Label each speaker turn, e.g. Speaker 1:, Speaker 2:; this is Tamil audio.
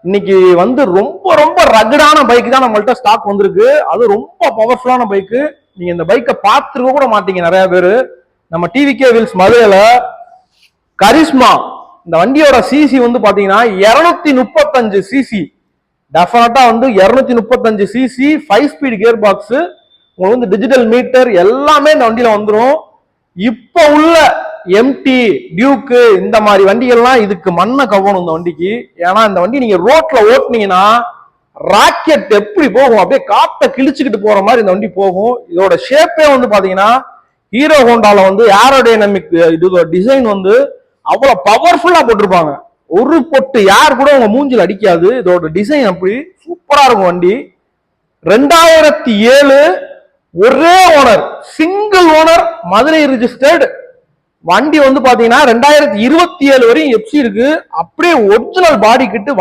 Speaker 1: இன்னைக்கு வந்து ரொம்ப ரொம்ப ரகடான பைக் தான் நம்மள்ட்ட ஸ்டாக் வந்திருக்கு. அது ரொம்ப பவர்ஃபுல்லான பைக்கு. நீங்க இந்த பைக்கை பார்த்துருக்க கூட மாட்டீங்க நிறைய பேரு. நம்ம டிவிகே வீல்ஸ் மதுரையில கரிஸ்மா இந்த வண்டியோட சிசி வந்து பாத்தீங்கன்னா 235 சிசி. டெஃபினட்டா வந்து 235 சிசி 5 ஸ்பீட் கியர் பாக்ஸ். உங்களுக்கு வந்து டிஜிட்டல் மீட்டர் எல்லாமே இந்த வண்டியில வந்துடும். இப்ப உள்ள எம்டி டியூக்கு இந்த மாதிரி வண்டிகள்லாம் இதுக்கு மண்ணை கவணும் இந்த வண்டிக்கு. ஏன்னா இந்த வண்டி நீங்க ரோட்ல ஓட்டுனீங்கன்னா ராக்கெட் எப்படி போகும், அப்படியே காத்த கிழிச்சுக்கிட்டு போற மாதிரி இந்த வண்டி போகும். இதோட ஷேப்பே வந்து பாத்தீங்கன்னா ஹீரோ ஹோண்டால வந்து ஏரோடைனமிக் இதோட டிசைன் வந்து அவ்வளவு பவர்ஃபுல்லா போட்டிருப்பாங்க. ஒரு பொட்டு யார் கூட உங்க மூஞ்சில் அடிக்காது. இதோட டிசைன் அப்படி சூப்பரா இருக்கும் வண்டி. 2007 ஒரே owner, single owner, Madurai registered வண்டி வந்து பாத்தீங்கன்னா 2027 வரையும் எப்சி இருக்கு. அப்படியே ஒரிஜினல் பாடி கிட்டு